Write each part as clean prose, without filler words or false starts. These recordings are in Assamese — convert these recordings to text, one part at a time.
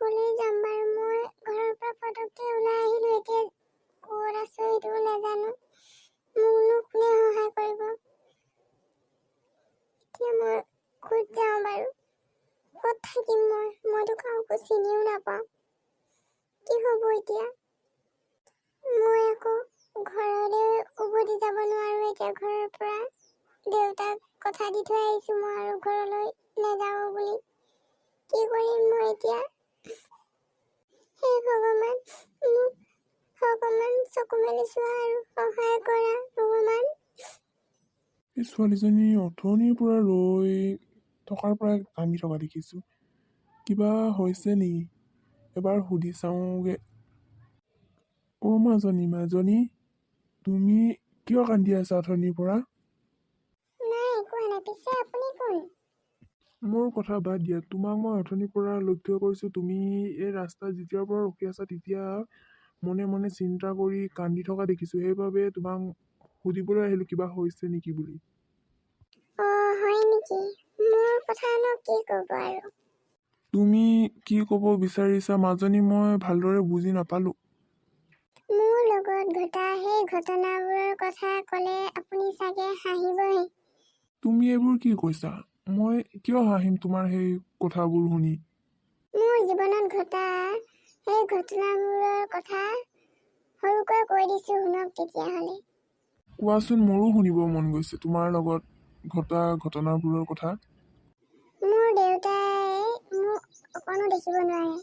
কলৈ যাম বাৰু? মই ঘৰৰ পৰা পটককে ওলাই আহিলো, এতিয়া ক'ত আছো এইটোও নাজানো। মোকনো কোনে সহায় কৰিব? এতিয়া মই ক'ত যাওঁ বাৰু? ক'ত থাকিম মইতো কাকো চিনিও নাপাওঁ। কি হ'ব এতিয়া? মই আকৌ ঘৰলৈ উভতি যাব নোৱাৰো এতিয়া ঘৰৰ পৰা। দেউতাক কথা দি থৈ আহিছো মই আৰু ঘৰলৈ নাযাওঁ বুলি। কি কৰিম মই এতিয়া? হে ভগৱান, মোক অকমান চকু মেলি চোৱা আৰু সহায় কৰা ভগৱান। এই ছোৱালীজনী অথনিৰ পৰা ৰৈ থকাৰ পৰা কান্দি থকা দেখিছোঁ। কিবা হৈছে নেকি? এবাৰ সুধি চাওঁগে। অ' মাজনী, তুমি কিয় কান্দি আছা অথনিৰ পৰা? নাই একো নাই, পিছে আপুনি কোন? মোৰ কথা বাদ দিয়া, তোমাক মই অথনিৰ পৰা লক্ষ্য কৰিছোঁ। তুমি এই ৰাস্তাত যেতিয়াৰ পৰা ৰখি আছা তেতিয়া মনে মনে চিন্তা কৰি কান্দি থকা দেখিছোঁ। সেইবাবে তোমাক সুধিবলৈ আহিলোঁ কিবা হৈছে নেকি বুলি। অ' হয় নেকি? মোৰ কথানো কি ক'ব আৰু? তুমি কি ক'ব বিচাৰিছা মাজনী, মই ভালদৰে বুজি নাপালোঁ। মোৰ লগত ঘটা সেই ঘটনাবোৰৰ কথা ক'লে আপুনি চাগে হাঁহিবহে। তুমি এইবোৰ কি কৈছা? মই কিয় হাঁহিম তোমাৰ সেই কথাবোৰ শুনি? মোৰ জীৱনত ঘটা সেই ঘটনাবোৰৰ কথা সৰুকৈ কৈ দিছো শুনক তেতিয়াহ'লে। কোৱাচোন, মোৰো শুনিব মন গৈছে তোমাৰ লগত ঘটা ঘটনাবোৰৰ কথা। মোৰ দেউতাই মোক অকণো দেখিব নোৱাৰে।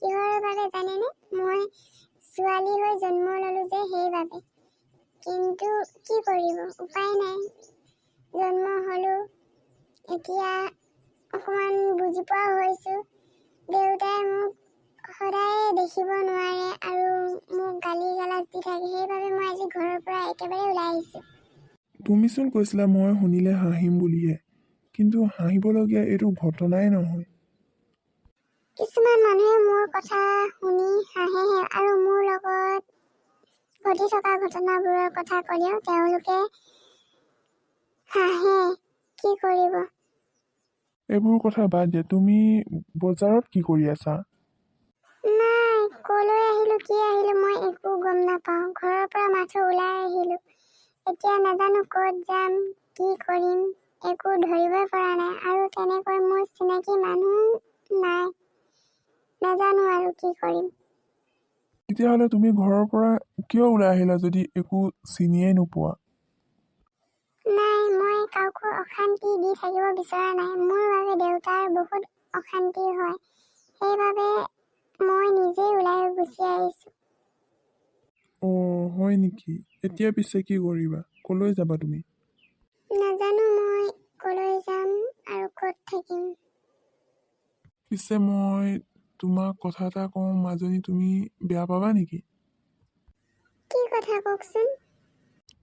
কিহৰ বাবে জানেনে? মই ছোৱালী হৈ জন্ম ল'লো যে সেইবাবে। কিন্তু কি কৰিব, উপায় নাই। জন্ম হ'লো, এতিয়া অকণমান বুজি পোৱা হৈছো। দেউতাই মোক সদায় দেখিব নোৱাৰে আৰু মোক গালি গালাজ দি থাকে। সেইবাবে মই আজি ঘৰৰ পৰা একেবাৰে ওলাই আহিছো। তুমিচোন কৈছিলা মই শুনিলে হাঁহিম বুলিহে, কিন্তু হাঁহিবলগীয়া এইটো ঘটনাই নহয়। কিছুমান মানুহে মোৰ কথা শুনি হাঁহেহে আৰু মোৰ লগত ঘটি থকা ঘটনাবোৰৰ কথা ক'লেও তেওঁলোকে হাঁহে। কি কৰিব? এইবোৰ কথা বাদ দিয়া, তুমি বজাৰত কি কৰি আছা? নাই, ক'লৈ আহিলো কি আহিলো মই একো গম নাপাওঁ। ঘৰৰ পৰা মাথো ওলাই আহিলো, এতিয়া নাজানো ক'ত যাম, কি কৰিম, একো ধৰিবই পৰা নাই। আৰু তেনেকৈ মোৰ চিনাকি মানুহ নাই, নাজানো আৰু কি কৰিম। তেতিয়াহ'লে তুমি ঘৰৰ পৰা কিয় ওলাই আহিলা যদি একো চিনিয়েই নোপোৱা? নাই, মই কাকো অশান্তি দি থাকিব বিচৰা নাই। মোৰ বাবে দেউতাৰ বহুত অশান্তি হয়, সেইবাবে মই নিজেই ওলাই গুচি আহিছো। অ' হয় নেকি? এতিয়া পিছে কি কৰিবা? ক'লৈ যাবা তুমি? নাজানো মই ক'লৈ যাম আৰু ক'ত থাকিম। পিছে মই তোমাক কথা এটা কওঁ মাজনী, তুমি বেয়া পাবা নেকি? কি কথা কওকচোন?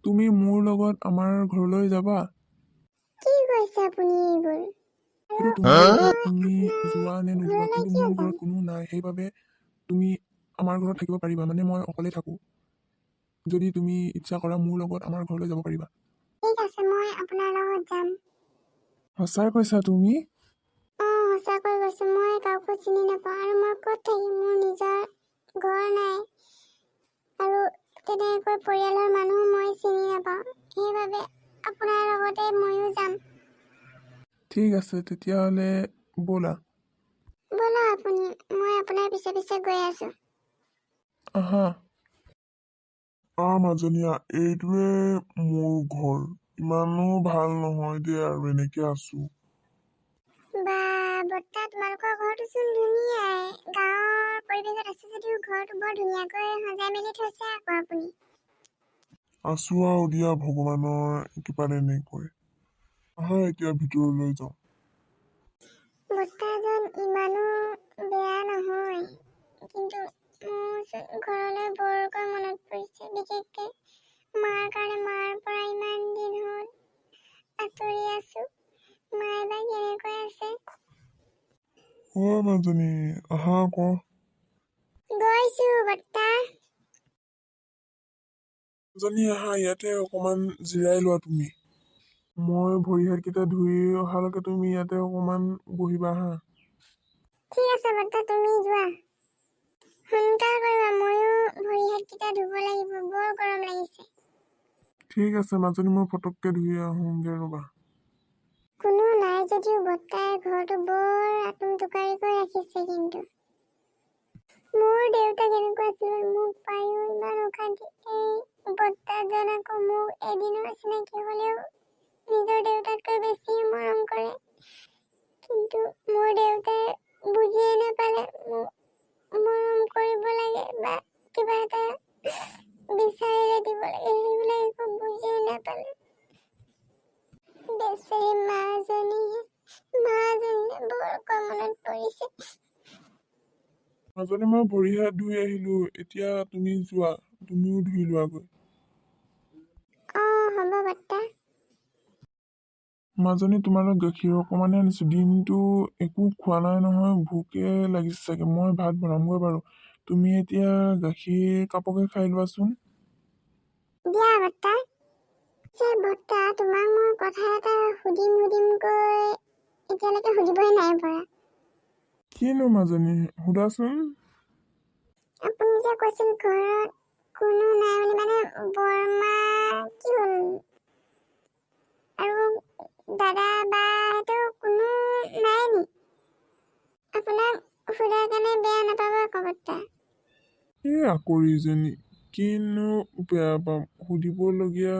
তুমি মোৰ লগত আমাৰ ঘৰলৈ যাবা? কি কৈছে আপুনি এইবোৰ? সেইটো আৰু তোমাৰ কথা, মই তুমি আপোনাৰ যোৱা নে নোযোৱা, ঘৰলৈ কিন্তু কিয় মোৰ যাম? ঘৰত কোনো নাই, সেইবাবে তুমি আমাৰ ঘৰত থাকিব পাৰিবা। মানে মই অকলে থাকোঁ। যদি তুমি ইচ্ছা কৰা মোৰ লগত আমাৰ ঘৰলৈ যাব পাৰিবা। ঠিক আছে, মই আপোনাৰ লগত যাম। সঁচাই কৈছা তুমি? সঁচাকৈ কৈছো, মই কাকো চিনি নাপাওঁ আৰু মই ক'ত থাকিম? মোৰ নিজৰ ঘৰ নাই আৰু তেনেকৈ পৰিয়ালৰ মানুহো মই চিনি নাপাওঁ। সেইবাবে আপোনাৰ লগতে ময়ো যাম। ঠিক আছে, তেতিয়াহ'লে ব'লা। ব'লা আপুনি, মই আপোনাৰ পিছে পিছে গৈ আছো। আহা। মাজনীয়া, এইটোৱে মোৰ ঘৰ। ইমানো ভাল নহয় দেই, আৰু এনেকে আছো। বা বৰ্তা, তোমালোকৰ ঘৰটোচোন ধুনীয়াই। গাঁৱৰ পৰিৱেশত আছে যদিও ঘৰটো বৰ ধুনীয়াকৈ সজাই মেলি থৈছে আকৌ আপুনি। আছো আৰু দিয়া, ভগৱানৰ কৃপাত এনেকৈ। আহা এতিয়া ভিতৰলৈ যাওঁ। বৰ্তাজন ইমানো বেয়া নহয়, কিন্তু মোৰ ঘৰলৈ বৰকৈ মনত পৰিছে। বিশেষকৈ মাৰ কাৰণে। মাৰ পৰা ইমান দিন হ'ল আঁতৰি আছো। মায়ে বা কেনেকৈ আছে? হয় মাজনী, আহা আকৌ। গৈছো বৰ্তা। মাজনী আহা, ইয়াতে অকমান জিৰাই লোৱা তুমি। মই ভৰি হাতকেইটা ধুই অহালৈকে তুমি ইয়াতে অকমান বহিবা হা। ঠিক আছে বৰ্তা, তুমি যোৱা। সোনকাল কৰিবা, ময়ো ভৰি হাতকেইটা ধুব লাগিব, বৰ গৰম লাগিছে। ঠিক আছে মাজনী, মই ফটককৈ ধুই আহোঁগৈ ৰ'বা। কোনো নাই যদিও বৰ্তাই ঘৰটো বৰ আটোম-টোকাৰিকৈ ৰাখিছে। কিন্তু মোৰ দেউতা কেনেকুৱা আছিল, মোক পায়ো ইমান অশান্তি। এই বৰ্তাজন আকৌ মোক এদিনৰ চিনাকি হ'লেও নিজৰ দেউতাতকৈ বেছি মৰম কৰে। কিন্তু মোৰ দেউতাই বুজিয়ে নাপালে মোক মৰম কৰিব লাগে বা কিবা এটা বিচাৰিলে দিব লাগে, সেইবিলাক একো বুজিয়ে নাপালে। বেচেৰী মাজনীয়ে বৰ মনত পৰিছে। মাজনী, মই ভৰি হাত ধুই আহিলোঁ, এতিয়া তুমি যোৱা, তুমিও ধুই লোৱাগৈ। হ'ব বৰ্তা। মাজনী, তোমালৈ গাখীৰ অকণমানে আনিছোঁ। দিনটো একো খোৱা নাই নহয়, ভোকে লাগিছে চাগে। মই ভাত বনামগৈ বাৰু। তুমি এতিয়া গাখীৰ কাপকে খাই লোৱাচোন। দিয়া বৰ্তা। বৰ্তা, তোমাক মই কথা এটা সুধিমকৈ এতিয়ালৈকে সুধিবই নাই পৰা। কিনো মাজনী, সোধাচোন। আপুনি যে কৈছিল ঘৰত কোনো নাই বুলি, মানে বৰমা কি হ'ল? আৰু দাদা বাহঁতো কোনো নাই নি? আপোনাক সোধাৰ কাৰণে বেয়া নাপাব আকৌ বৰ্তা। এই আকৰিজনী, কিনো বেয়া পাম? সুধিবলগীয়া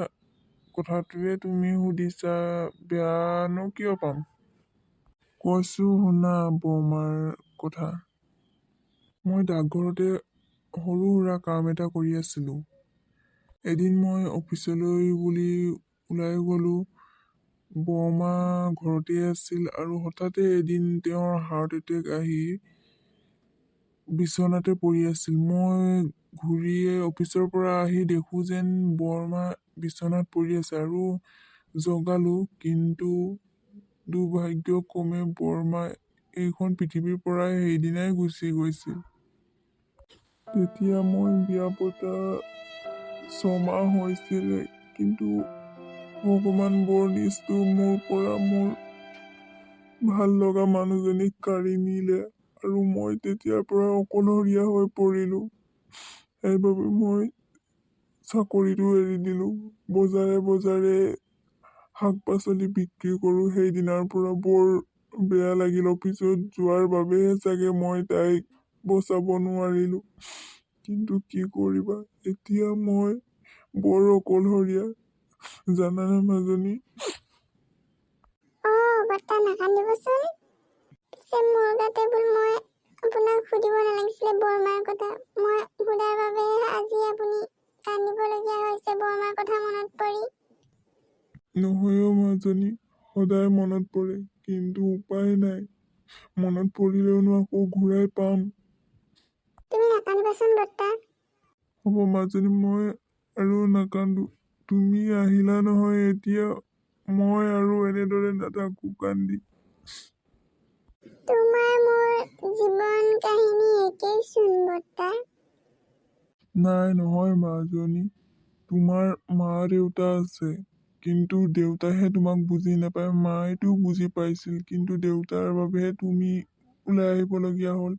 কথাটোৱে তুমি সুধিছা, বেয়ানো কিয় পাম? কৈছোঁ শুনা বৰমাৰ কথা। মই ডাকঘৰতে সৰু সুৰা কাম এটা কৰি আছিলোঁ। এদিন মই অফিচলৈ বুলি ওলাই গ'লোঁ। বৰমা ঘৰতে আছিল আৰু হঠাতে এদিন তেওঁৰ হাৰ্ট এটেক আহি বিচনাতে পৰি আছিল। মই ঘূৰিয়ে অফিচৰ পৰা আহি দেখোঁ যেন বৰমা বিচনাত পৰি আছে আৰু জগালোঁ, কিন্তু দুৰ্ভাগ্যক্ৰমে বৰমা এইখন পৃথিৱীৰ পৰাই সেইদিনাই গুচি গৈছিল। তেতিয়া মই বিয়া পতা 6 মাহ হৈছিলে, কিন্তু ভগৱান বৰ নিষ্ঠুৰ, মোৰ পৰা মোৰ ভাল লগা মানুহজনীক কাঢ়ি নিলে আৰু মই তেতিয়াৰ পৰা অকলশৰীয়া হৈ পৰিলোঁ। সেইবাবে মই চাকৰিটো এৰি দিলোঁ। বজাৰে শাক-পাচলি বিক্ৰী কৰোঁ। সেইদিনাৰ পৰা বৰ বেয়া লাগিল। অফিচত যোৱাৰ বাবেহে চাগে মই তাইক বচাব নোৱাৰিলোঁ। কিন্তু কি কৰিবা, এতিয়া মই বৰ অকলশৰীয়া, জানানে মাজনী। বৰ্তা, নাকান্দিবচোন। পিছে মোৰ গাতে ভুল, মই আপোনাক সুধিব নালাগিছিলে বৰমাৰ কথা। মই সোধাৰ বাবেহে আজি আপুনি কান্দিবলগীয়া হৈছে বৰমাৰ কথা মনত পৰি। নহয়ও মাজনী, সদায় মনত পৰে, কিন্তু উপায় নাই। মনত পৰিলেওনো আকৌ ঘূৰাই পাম। তুমি নাকান্দিবাচোন বৰ্তা। হ'ব মাজনী, মই আৰু নাকান্দো। তুমি আহিলা নহয়, এতিয়া মই আৰু এনেদৰে নাথাকো কান্দি। তোমাৰ মোৰ জীৱন কাহিনী একেইচোন বৰ্তা। নাই নহয় মাজনী, তোমাৰ মা দেউতা আছে, কিন্তু দেউতাইহে তোমাক বুজি নাপায়। মায়েতো বুজি পাইছিল, কিন্তু দেউতাৰ বাবেহে তুমি ওলাই আহিবলগীয়া হ'ল।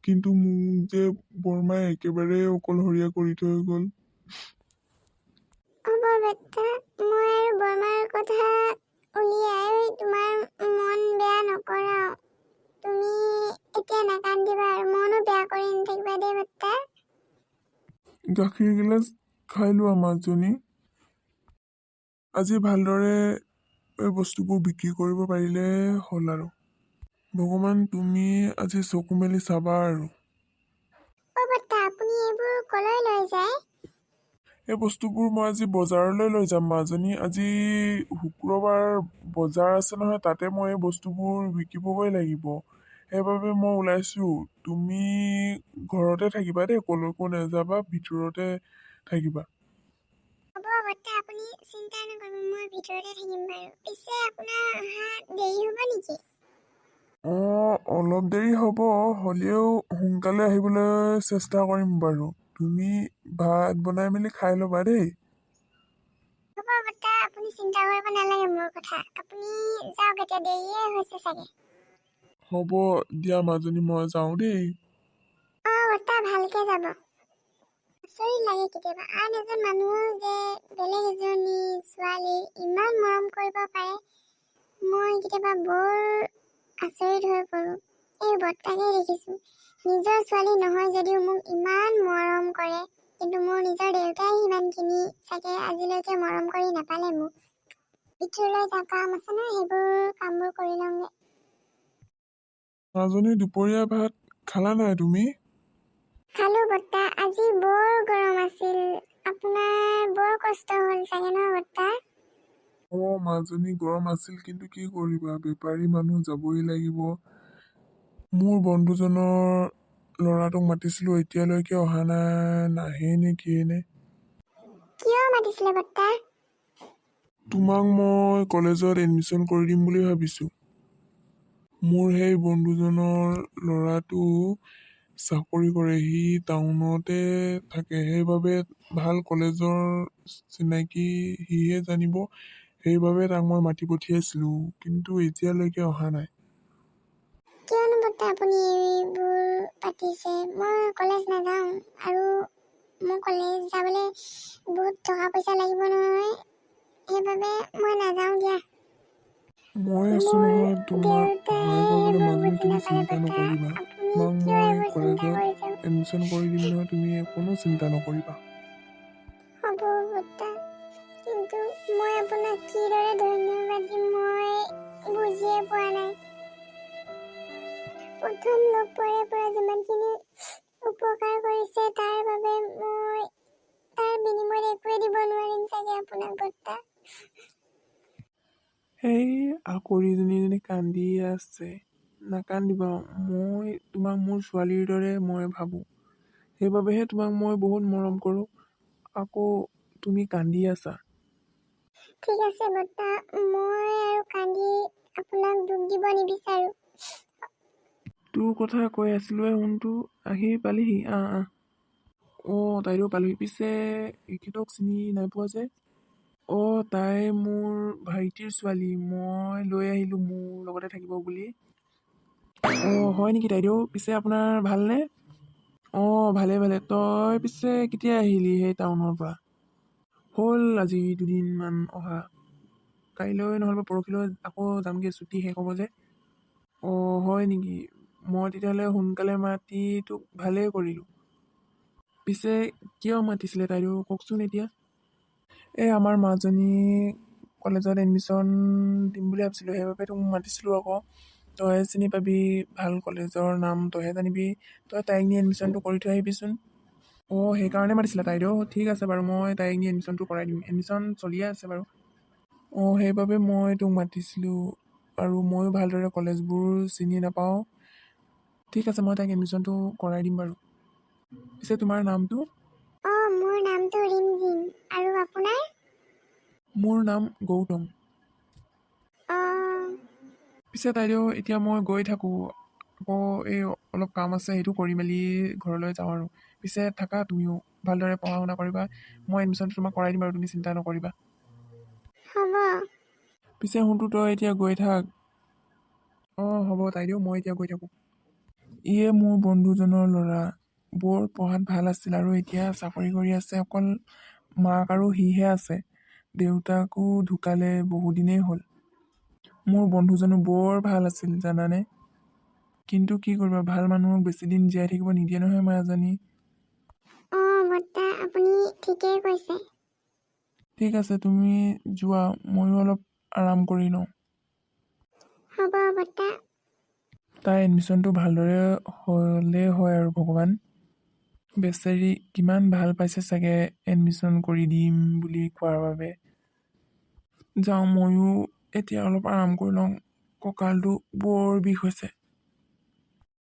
কিন্তু মোক যে বৰমাই একেবাৰে অকলশৰীয়া কৰি থৈ গ'ল। হ'ব বৰ্তা, মই আৰু বৰমাৰ কথা উলিয়াই তোমাৰ মন বেয়া নকৰাও। তুমি এতিয়া নাকান্দিবা আৰু মনো বেয়া কৰি নাথাকিবা দেই বৰ্তা। গাখীৰ গিলাচ খাই লোৱা মাজনী। আজি ভালদৰে এই বস্তুবোৰ বিক্ৰী কৰিব পাৰিলে হ'ল আৰু। ভগৱান, তুমি আজি চকু মেলি চাবা আৰু। বৰ্তা, আপুনি এইবোৰ কলৈ লৈ যায়? এই বস্তুবোৰ মই আজি বজাৰলৈ লৈ যাম মাজনী। আজি শুক্ৰবাৰ বজাৰ আছে নহয়, তাতে মই এই বস্তুবোৰ বিকিবগৈ লাগিব। সেইবাবে মই ওলাইছোঁ। তুমি ঘৰতে থাকিবা দেই, কলৈকো নাযাবা, ভিতৰতে থাকিবা। হ'ব বৰ্তা, আপুনি চিন্তা নকৰিব, মই ভিতৰতে থাকিম বাৰু। পিছে আপোনাৰ অহা দেৰি হ'ব নেকি? অলপ দেৰি হ'ব, হ'লেও সোনকালে আহিবলৈ চেষ্টা কৰিম বাৰু। তুমি ভাত বনাই মেলি খাই ল'বা দেই। হ'ব বৰ্তা, আপুনি চিন্তা কৰিব নালাগে মোৰ কথা। আপুনি যাওক, এতিয়া দেৰিয়ে হৈছে চাগে। হ'ব দিয়া মাজনী, মই যাওঁ দেই। বৰ্তা ভালকে যাব। আচৰিত লাগে কেতিয়াবা, আন এজন মানুহ যে বেলেগ এজনী ছোৱালী ইমান মৰম কৰিব পাৰে, মই কেতিয়াবা বৰ আচৰিত হৈ পৰোঁ। এই বৰ্তাকে দেখিছোঁ, নিজৰ ছোৱালী নহয় যদিও মোক ইমান মৰম কৰে, কিন্তু মোৰ নিজৰ দেউতাই সিমানখিনি চাগে আজিলৈকে মৰম কৰি নাপালে মোক। ভিতৰলৈ যা, কাম আছে নহয়, সেইবোৰ কামবোৰ কৰি লওঁগে। মাজনী, দুপৰীয়া ভাত খালা নাই তুমি? খালো বৰ্তা, আজি বৰ গৰম আছিল, আপোনাৰ বৰ কষ্ট হ'ল চাগে ন বৰ্তা? মাজনী, গৰম আছিল, কিন্তু কি কৰিবা, বেপাৰী মানুহ যাবই লাগিব। মোৰ বন্ধুজনৰ ল'ৰাটোক মাতিছিলোঁ, এতিয়ালৈকে অহা নাই, নাহে নে কিয়ে নে। কিয় মাতিছিলে বৰ্তা? তোমাক মই কলেজত এডমিশ্যন কৰি দিম বুলি ভাবিছোঁ। মোৰ সেই বন্ধুজনৰ ল'ৰাটো চাকৰি কৰে, সি টাউনতে থাকে, সেইবাবে ভাল কলেজৰ চিনাকি সিহে জানিব, সেইবাবে তাক মই মাতি পঠিয়াইছিলোঁ, কিন্তু এতিয়ালৈকে অহা নাই। কিয়নো বৰ্তা আপুনি এইবোৰ পাতিছে? মই কলেজ নাযাওঁ, আৰু মোৰ কলেজ যাবলৈ বহুত টকা পইচা লাগিব নহয়, সেইবাবে মই নাযাওঁ দিয়া। মই আছোঁ মোৰ নহয় তোমাক সহায় দেউতাই কৰিবলৈ। এইবোৰ মাজনী, বুজি তুমি নাপালে চিন্তা বৰ্তা, নকৰিবা, আপুনি তোমাক কিয় মই এইবোৰ চিন্তা কলেজত কৰিছে? এডমিশ্যন কৰি দিম নহয়, তুমি কোনো চিন্তা নকৰিবা। হ'ব বৰ্তা, কিন্তু মই আপোনাক কিদৰে ধন্যবাদ দিম মই বুজিয়ে পোৱা নাই। প্ৰথম লগ পোৱাৰে পৰা যিমানখিনি উপকাৰ কৰিছে, তাৰ বাবে মই তাৰ বিনিময়ত একোৱে দিব নোৱাৰিম চাগে আপোনাক বৰ্তা। সেই আকৰিজনী কান্দি আছে, নাকান্দিবা। মই তোমাক মোৰ ছোৱালীৰ দৰে মই ভাবোঁ, সেইবাবেহে তোমাক মই বহুত মৰম কৰোঁ, আকৌ তুমি কান্দি আছা। ঠিক আছে বৰ্তা, মই আৰু কান্দি আপোনাক দুখ দিব নিবিচাৰোঁ। তোৰ কথা কৈ আছিলোঁৱে, শুনটো আহি পালিহি, তাইদেউ পালোহি। পিছে এখেতক চিনি নাই পোৱা যে? তাই মোৰ ভাইটিৰ ছোৱালী, মই লৈ আহিলোঁ মোৰ লগতে থাকিব বুলি। হয় নেকি তাইদেউ? পিছে আপোনাৰ ভালনে? ভালে ভালে। তই পিছে কেতিয়া আহিলি সেই টাউনৰ পৰা? হ'ল আজি 2দিনমান অহা। কাইলৈ নহ'লে পৰহিলৈ আকৌ যামগৈ, ছুটি শেষ হ'ব যে। হয় নেকি? মই তেতিয়াহ'লে সোনকালে মাতি তোক ভালেই কৰিলোঁ। পিছে কিয় মাতিছিলে তাইদেউ, কওকচোন এতিয়া? আমাৰ মাজনী কলেজত এডমিশ্যন দিম বুলি ভাবিছিলোঁ, সেইবাবে তোক মাতিছিলোঁ আকৌ। তইহে চিনি পাবি ভাল কলেজৰ নাম, তইহে জানিবি। তই তাইক নি এডমিশ্যনটো কৰি থৈ আহিবিচোন। সেইকাৰণে মাতিছিলে তাইদেউ। ঠিক আছে বাৰু, মই তাইক নি এডমিশ্যনটো কৰাই দিম। এডমিশ্যন চলিয়ে আছে বাৰু। সেইবাবে মই তোক মাতিছিলোঁ, আৰু ময়ো ভালদৰে কলেজবোৰ চিনি নাপাওঁ। ঠিক আছে, মই তাইক এডমিশ্যনটো কৰাই দিম বাৰু। পিছে তোমাৰ নামটো? মোৰ নামটো ৰিমজিম, আৰু আপোনাৰ? মোৰ নাম গৌতম। পিছে তাইদেউ, এতিয়া মই গৈ থাকোঁ, আকৌ এই অলপ কাম আছে, সেইটো কৰি মেলি ঘৰলৈ যাওঁ আৰু। পিছে থাকা তুমিও, ভালদৰে পঢ়া শুনা কৰিবা। মই এডমিশ্যনটো তোমাক কৰাই দিম আৰু, তুমি চিন্তা নকৰিবা। হ'ব। পিছে শুনটো, তই এতিয়া গৈ থাক। হ'ব তাইদেউ, মই এতিয়া গৈ থাকোঁ। ইয়ে মোৰ বন্ধুজনৰ ল'ৰা, বৰ পঢ়াত ভাল আছিল, আৰু এতিয়া চাকৰি কৰি আছে। অকল মাক আৰু সিহে আছে, দেউতাকো ঢুকালে বহুদিনেই হ'ল। মোৰ বন্ধুজনো বৰ ভাল আছিল জানানে, কিন্তু কি কৰিবা, ভাল মানুহক বেছিদিন জীয়াই থাকিব নিদিয়ে নহয় মাজনী। বৰ্তা, আপুনি ঠিকেই কৈছে। ঠিক আছে, তুমি যোৱা, ময়ো অলপ আৰাম কৰি লওঁ। হ'ব বৰ্তা। তাই এডমিশ্যনটো ভালদৰে হ'লেই হয় আৰু, ভগৱান। বেচেৰি কিমান ভাল পাইছে চাগে এডমিশ্যন কৰি দিম বুলি কোৱাৰ বাবে। যাওঁ, ময়ো এতিয়া অলপ আৰাম কৰি লওঁ, কঁকালটো বৰ বিষ হৈছে।